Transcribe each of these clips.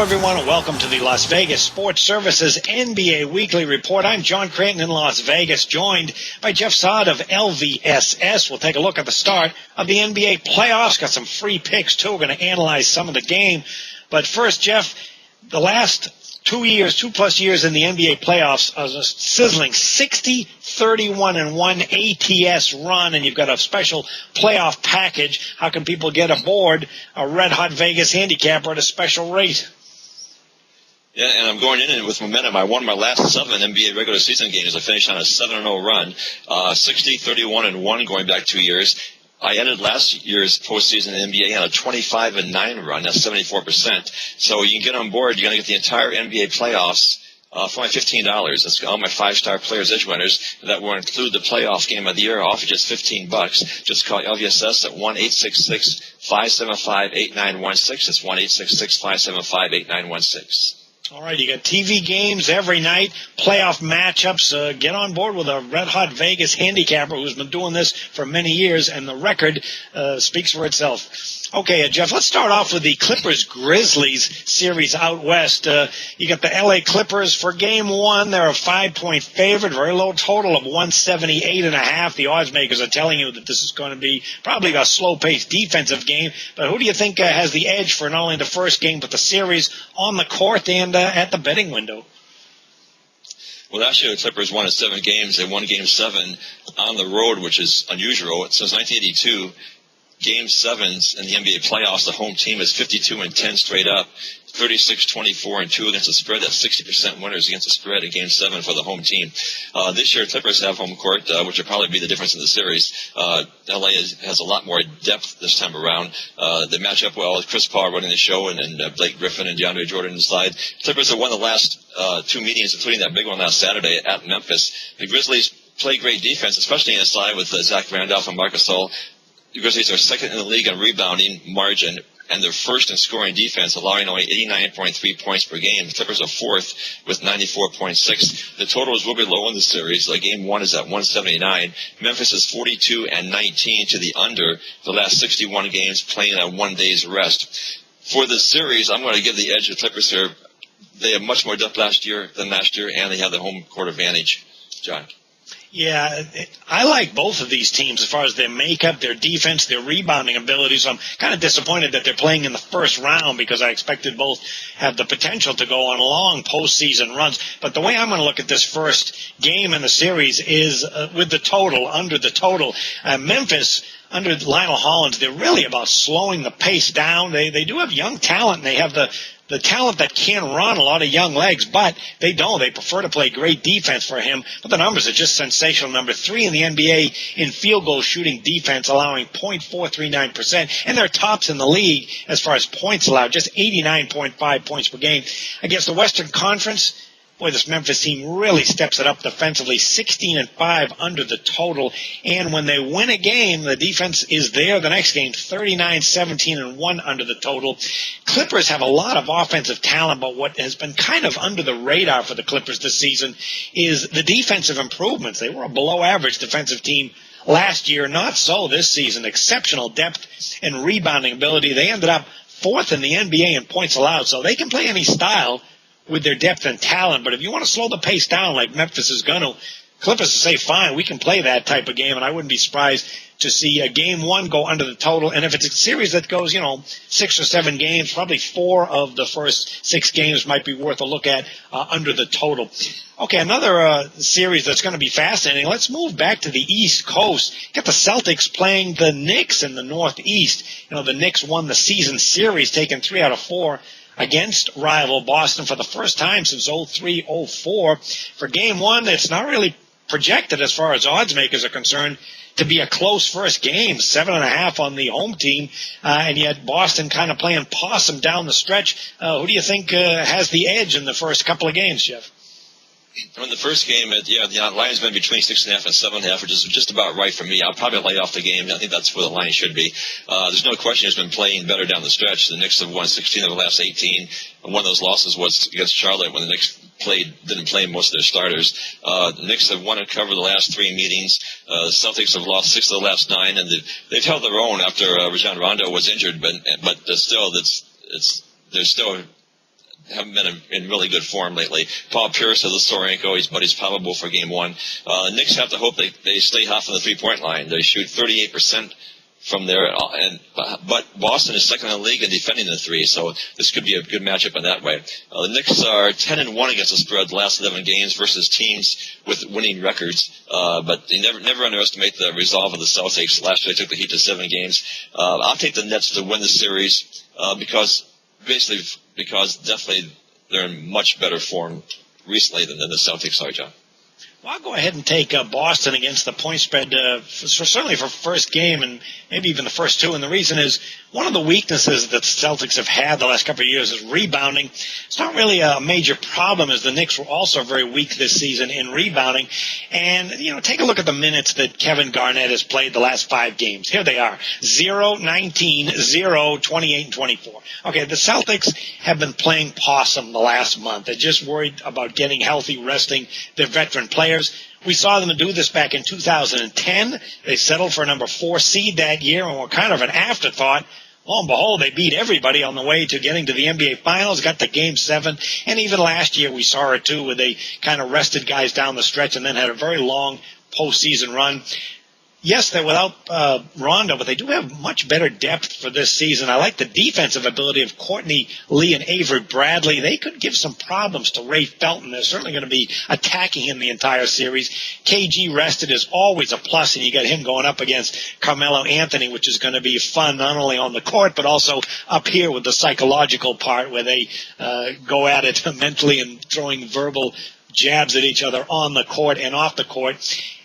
Hello, everyone, and welcome to the Las Vegas Sports Services NBA Weekly Report. I'm John Cranton in Las Vegas, joined by Jeff Saad of LVSS. We'll take a look at the start of the NBA playoffs. Got some free picks, too. We're going to analyze some of the game. But first, Jeff, the last 2+ years in the NBA playoffs, a sizzling 60-31-1 ATS run, and you've got a special playoff package. How can people get aboard a red-hot Vegas handicapper at a special rate? Yeah, and I'm going in with momentum. I won my last 7 NBA regular season games. I finished on a 7-0 run, 60-31-1 going back 2 years. I ended last year's postseason NBA on a 25-9 run. That's 74%. So you can get on board. You're going to get the entire NBA playoffs for only $15. That's all my 5-star players edge winners. That will include the playoff game of the year off at just $15. Just call LVSS at 1-866-575-8916. That's 1-866-575-8916. All right, you got TV games every night, playoff matchups. Get on board with a red-hot Vegas handicapper who's been doing this for many years, and the record speaks for itself. Okay, Jeff, let's start off with the Clippers-Grizzlies series out west. You got the L.A. Clippers for Game 1. They're a 5-point favorite, very low total of 178.5. The odds makers are telling you that this is going to be probably a slow-paced defensive game. But who do you think has the edge for not only the first game but the series on the court and at the betting window? Well, last year the Clippers won in 7 games. They won Game 7 on the road, which is unusual. Since 1982, Game 7s in the NBA playoffs, the home team is 52-10 straight up, 36-24-2 against the spread. That's 60% winners against the spread in Game 7 for the home team. This year, Clippers have home court, which will probably be the difference in the series. LA has a lot more depth this time around. They match up well with Chris Paul running the show and Blake Griffin and DeAndre Jordan inside. Clippers have won the last 2 meetings, including that big one last Saturday at Memphis. The Grizzlies play great defense, especially inside with Zach Randolph and Marc Gasol. The Grizzlies are second in the league in rebounding margin, and they're first in scoring defense, allowing only 89.3 points per game. The Clippers are fourth with 94.6. The totals will be low in the series. Game 1 is at 179. Memphis is 42-19 to the under the last 61 games, playing on 1 day's rest. For the series, I'm going to give the edge to the Clippers here. They have much more depth than last year, and they have the home court advantage. John. Yeah, I like both of these teams as far as their makeup, their defense, their rebounding ability. So I'm kind of disappointed that they're playing in the first round because I expected both have the potential to go on long postseason runs. But the way I'm going to look at this first game in the series is with the total, under the total. Memphis, under Lionel Hollins, they're really about slowing the pace down. They do have young talent, and they have the talent that can run, a lot of young legs, but they don't. They prefer to play great defense for him. But the numbers are just sensational. Number 3 in the NBA in field goal shooting defense, allowing .439%. And they're tops in the league as far as points allowed, just 89.5 points per game. Against the Western Conference, boy, this Memphis team really steps it up defensively, 16-5 under the total. And when they win a game, the defense is there. The next game, 39-17-1 under the total. Clippers have a lot of offensive talent, but what has been kind of under the radar for the Clippers this season is the defensive improvements. They were a below-average defensive team last year. Not so this season. Exceptional depth and rebounding ability. They ended up 4th in the NBA in points allowed, so they can play any style with their depth and talent. But if you want to slow the pace down like Memphis is going to, Clippers will say, fine, we can play that type of game, and I wouldn't be surprised to see a Game 1 go under the total. And if it's a series that goes, 6 or 7 games, probably 4 of the first 6 games might be worth a look at under the total. Okay, another series that's going to be fascinating. Let's move back to the East Coast. Get the Celtics playing the Knicks in the Northeast. The Knicks won the season series, taking 3 out of 4 against rival Boston for the first time since 03-04. For Game 1, it's not really projected as far as odds makers are concerned to be a close first game, 7.5 on the home team, and yet Boston kind of playing possum down the stretch. Who do you think has the edge in the first couple of games, Jeff? In the first game, the line's been between 6.5 and 7.5, which is just about right for me. I'll probably lay off the game. I think that's where the line should be. There's no question he's been playing better down the stretch. The Knicks have won 16 of the last 18. And one of those losses was against Charlotte when the Knicks didn't play most of their starters. The Knicks have won and covered the last 3 meetings. The Celtics have lost 6 of the last 9, and they've held their own after Rajon Rondo was injured. But still, they're still haven't been in really good form lately. Paul Pierce has a sore ankle, but he's probable for Game 1. The Knicks have to hope they stay hot from the three-point line. They shoot 38% from there, but Boston is second in the league in defending the three, so this could be a good matchup in that way. The Knicks are 10-1 against the spread the last 11 games versus teams with winning records, but they never underestimate the resolve of the Celtics. Last year they took the Heat to 7 games. I'll take the Nets to win the series because definitely they're in much better form recently than the Celtics are, John. Well, I'll go ahead and take Boston against the point spread, certainly for first game and maybe even the first two. And the reason is one of the weaknesses that the Celtics have had the last couple of years is rebounding. It's not really a major problem, as the Knicks were also very weak this season in rebounding. And, take a look at the minutes that Kevin Garnett has played the last 5 games. Here they are: 0, 19, 0, 28, and 24. Okay, the Celtics have been playing possum the last month. They're just worried about getting healthy, resting their veteran players. We saw them do this back in 2010. They settled for number 4 seed that year and were kind of an afterthought. Lo and behold, they beat everybody on the way to getting to the NBA Finals, got to Game 7, and even last year we saw it too, where they kind of rested guys down the stretch and then had a very long postseason run. Yes, they're without Rondo, but they do have much better depth for this season. I like the defensive ability of Courtney Lee and Avery Bradley. They could give some problems to Ray Felton. They're certainly going to be attacking him the entire series. KG rested is always a plus, and you got him going up against Carmelo Anthony, which is going to be fun not only on the court but also up here with the psychological part where they go at it mentally and throwing verbal jabs at each other on the court and off the court.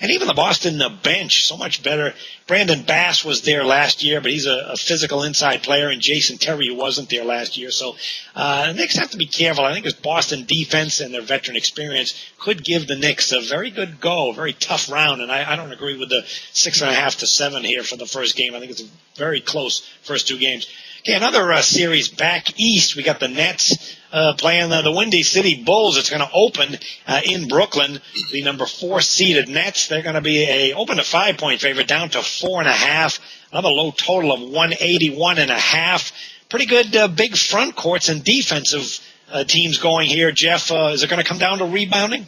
And even the Boston bench, so much better. Brandon Bass was there last year, but he's a physical inside player, and Jason Terry wasn't there last year. So the Knicks have to be careful. I think his Boston defense and their veteran experience could give the Knicks a very good go, a very tough round. And I don't agree with the 6.5 to 7 here for the first game. I think it's a very close first 2 games. Okay, another series back east. We got the Nets playing the Windy City Bulls. It's going to open in Brooklyn. The number 4 seeded Nets. They're going to be open to 5-point favorite, down to 4.5. Another low total of 181.5. Pretty good big front courts and defensive teams going here. Jeff, is it going to come down to rebounding?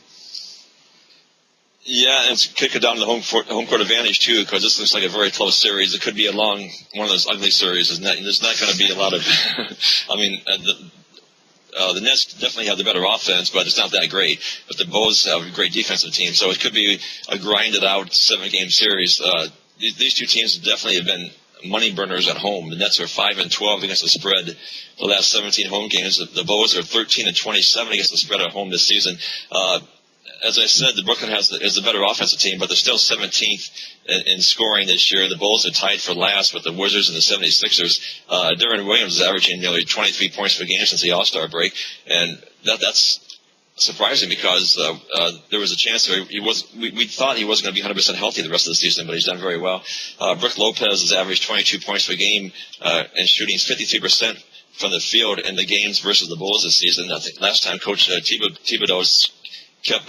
Yeah, and it could go down to the home court advantage, too, because this looks like a very close series. It could be one of those ugly series. There's not going to be a lot of the Nets definitely have the better offense, but it's not that great. But the Bulls have a great defensive team, so it could be a grinded-out 7-game series. These two teams definitely have been money burners at home. The Nets are 5-12 against the spread the last 17 home games. The Bulls are 13-27 against the spread at home this season. As I said, the Brooklyn is the better offensive team, but they're still 17th in scoring this year. The Bulls are tied for last with the Wizards and the 76ers. Deron Williams is averaging nearly 23 points per game since the All-Star break, and that's surprising because there was a chance where we thought he wasn't going to be 100% healthy the rest of the season, but he's done very well. Brook Lopez has averaged 22 points per game and shooting 53% from the field in the games versus the Bulls this season. I think last time Coach Thibodeau kept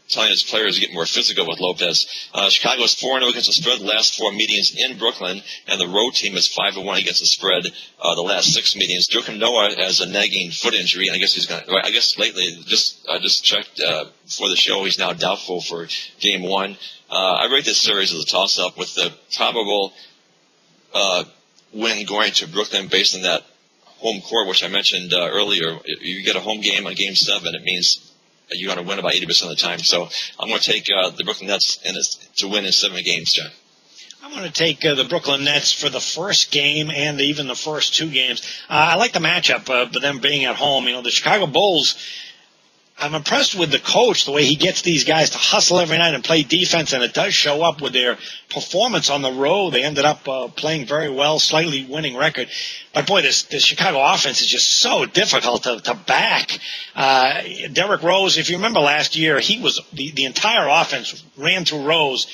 telling his players to get more physical with Lopez. Chicago's 4-0 against the spread the last 4 meetings in Brooklyn, and the road team is 5-1 against the spread the last 6 meetings. Joakim Noah has a nagging foot injury, and I guess lately, I just checked before the show, he's now doubtful for Game 1. I rate this series as a toss-up with the probable win going to Brooklyn based on that home court, which I mentioned earlier. If you get a home game on Game 7, it means you're going to win about 80% of the time. So I'm going to take the Brooklyn Nets to win in 7 games, John. I'm going to take the Brooklyn Nets for the first game and even the first 2 games. I like the matchup, but them being at home. The Chicago Bulls, I'm impressed with the coach, the way he gets these guys to hustle every night and play defense, and it does show up with their performance on the road. They ended up playing very well, slightly winning record. But, boy, this Chicago offense is just so difficult to back. Derrick Rose, if you remember last year, he was the entire offense ran through Rose.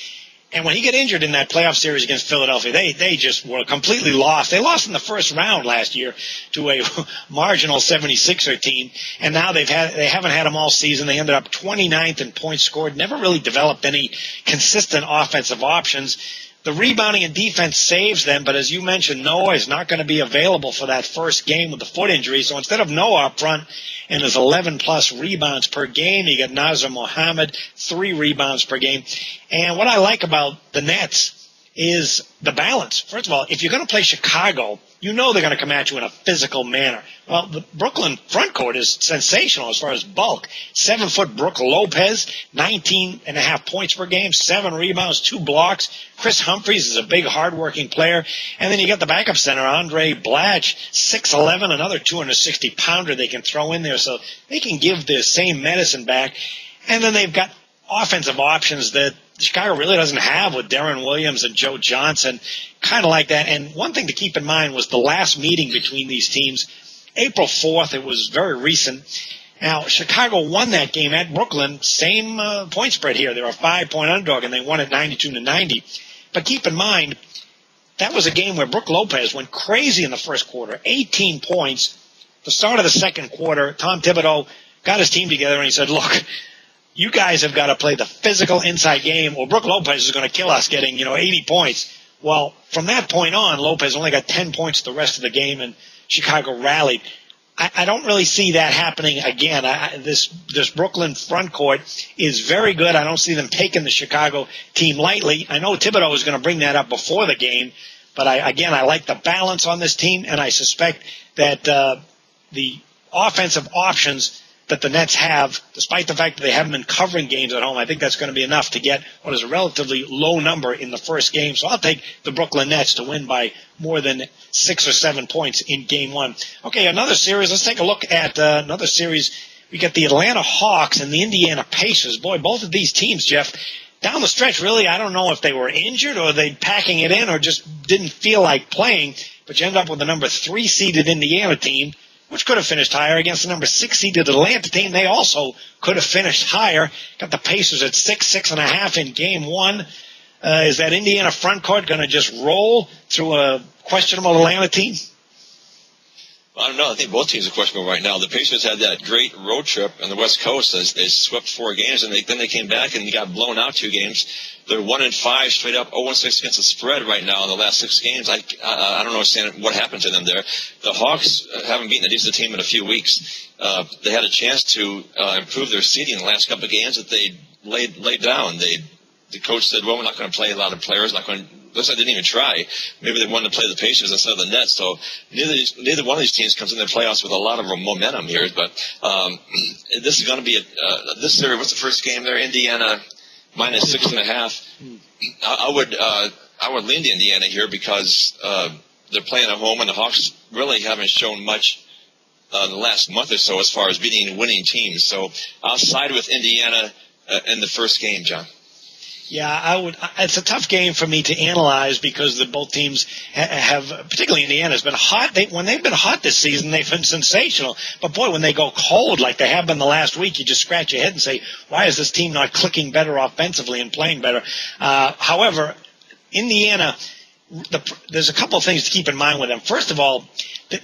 And when he got injured in that playoff series against Philadelphia, they just were completely lost. They lost in the first round last year to a marginal 76er team, and now they haven't had them all season. They ended up 29th in points scored, never really developed any consistent offensive options. The rebounding and defense saves them, but as you mentioned, Noah is not going to be available for that first game with the foot injury. So instead of Noah up front and his 11-plus rebounds per game, you get Nazar Mohammed, 3 rebounds per game. And what I like about the Nets is the balance. First of all, if you're going to play Chicago, you know they're going to come at you in a physical manner. Well, the Brooklyn front court is sensational as far as bulk. 7-foot Brook Lopez, 19.5 points per game, 7 rebounds, 2 blocks. Chris Humphries is a big, hard-working player. And then you get the backup center, Andre Blatch, 6'11", another 260-pounder they can throw in there. So they can give the same medicine back. And then they've got offensive options that Chicago really doesn't have with Darren Williams and Joe Johnson, kind of like that. And one thing to keep in mind was the last meeting between these teams, April 4th. It was very recent. Now, Chicago won that game at Brooklyn, same point spread here. They were a 5-point underdog, and they won it 92-90. But keep in mind, that was a game where Brook Lopez went crazy in the first quarter, 18 points. The start of the second quarter, Tom Thibodeau got his team together, and he said, look, you guys have got to play the physical inside game, or Brook Lopez is going to kill us getting, 80 points. Well, from that point on, Lopez only got 10 points the rest of the game, and Chicago rallied. I don't really see that happening again. This Brooklyn front court is very good. I don't see them taking the Chicago team lightly. I know Thibodeau is going to bring that up before the game, but I like the balance on this team, and I suspect that the offensive options that the Nets have, despite the fact that they haven't been covering games at home, I think that's going to be enough to get what is a relatively low number in the first game. So I'll take the Brooklyn Nets to win by more than 6 or 7 points in game 1. Okay, another series. Let's take a look at another series. We got the Atlanta Hawks and the Indiana Pacers. Boy, both of these teams, Jeff, down the stretch, really, I don't know if they were injured or they packing it in or just didn't feel like playing, but you end up with the number 3 seeded Indiana team, which could have finished higher against the number 6 seeded Atlanta team. They also could have finished higher. Got the Pacers at 6.5 in game 1. Is that Indiana front court going to just roll through a questionable Atlanta team? I don't know. I think both teams are questionable right now. The Pacers had that great road trip on the West Coast. They swept 4 games, and then they came back and got blown out 2 games. They're 1-5 straight up, 0-6 against the spread right now in the last 6 games. I don't understand what happened to them there. The Hawks haven't beaten a decent team in a few weeks. They had a chance to improve their seeding in the last couple of games that they laid down. The coach said, well, we're not going to play a lot of players, not going to. Looks like they didn't even try. Maybe they wanted to play the Pacers instead of the Nets. So neither one of these teams comes in the playoffs with a lot of momentum here. But this is going to be this series. What's the first game there? Indiana minus 6.5. I would lean to Indiana here because they're playing at home, and the Hawks really haven't shown much the last month or so as far as beating winning teams. So I'll side with Indiana in the first game, John. Yeah, I would. It's a tough game for me to analyze because both teams have, particularly Indiana, has been hot. When they've been hot this season, they've been sensational. But boy, when they go cold like they have been the last week, you just scratch your head and say, why is this team not clicking better offensively and playing better? However, Indiana, there's a couple of things to keep in mind with them. First of all,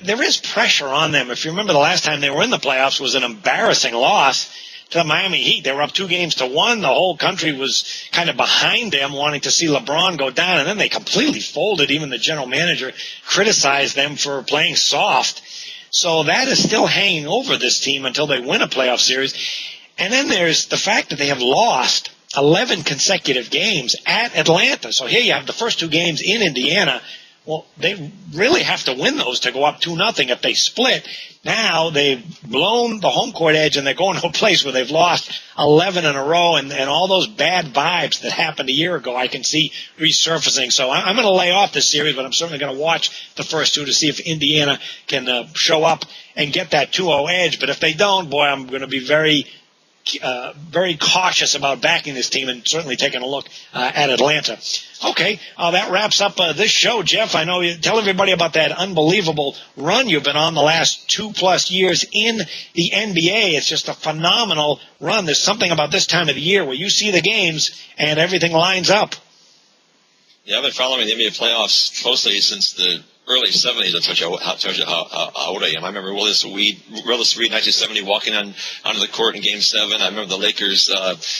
there is pressure on them. If you remember, the last time they were in the playoffs was an embarrassing loss to the Miami Heat. They were up 2-1. The whole country was kind of behind them, wanting to see LeBron go down, and then they completely folded. Even the general manager criticized them for playing soft. So that is still hanging over this team until they win a playoff series. And then there's the fact that they have lost 11 consecutive games at Atlanta. So here you have the first 2 games in Indiana. Well, they really have to win those to go up 2-0 if they split. Now they've blown the home court edge, and they're going to a place where they've lost 11 in a row, and all those bad vibes that happened a year ago I can see resurfacing. So I'm going to lay off this series, but I'm certainly going to watch the first 2 to see if Indiana can show up and get that 2-0 edge. But if they don't, boy, I'm going to be very cautious about backing this team and certainly taking a look at Atlanta. Okay, that wraps up this show, Jeff. I know you tell everybody about that unbelievable run you've been on the last 2+ years in the NBA. It's just a phenomenal run. There's something about this time of the year where you see the games and everything lines up. Yeah, I've been following the NBA playoffs closely since the early 70s. I told you how old I am. I remember Willis Reed, 1970, walking onto the court in Game 7. I remember the Lakers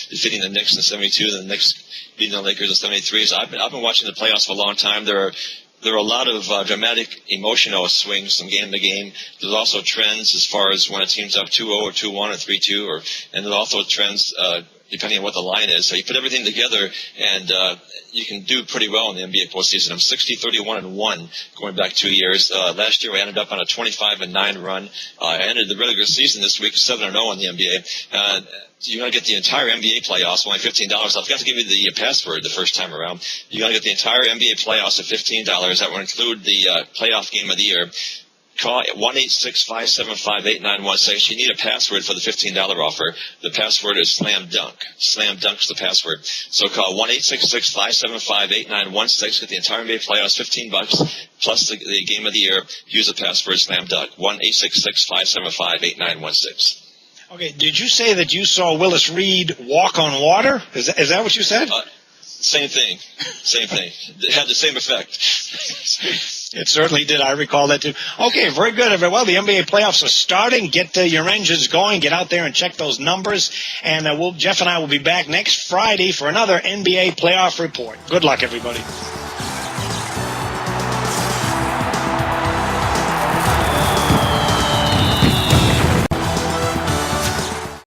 defeating the Knicks in 72, and the Knicks beating the Lakers in 73. So I've been watching the playoffs for a long time. There are a lot of dramatic emotional swings from game to game. There's also trends as far as when a team's up 2-0 or 2-1 or 3-2, and there's also trends depending on what the line is. So you put everything together, and you can do pretty well in the NBA postseason. I'm 60-31-1 going back 2 years. Last year I ended up on a 25-9 run. I ended the regular season this week 7-0 in the NBA. You're going to get the entire NBA playoffs, only $15. I forgot to give you the password the first time around. You're going to get the entire NBA playoffs at $15. That will include the playoff game of the year. Call 1-866-575-8916. You need a password for the $15 offer. The password is slam dunk. Slam dunk's the password. So call 1-866-575-8916. Get the entire NBA playoffs, $15 plus the game of the year. Use the password slam dunk. 1-866-575-8916. Okay, did you say that you saw Willis Reed walk on water? Is that what you said? Same thing. It had the same effect. It certainly did. I recall that too. Okay, very good. Well, the NBA playoffs are starting. Get your engines going. Get out there and check those numbers. And Jeff and I will be back next Friday for another NBA playoff report. Good luck, everybody.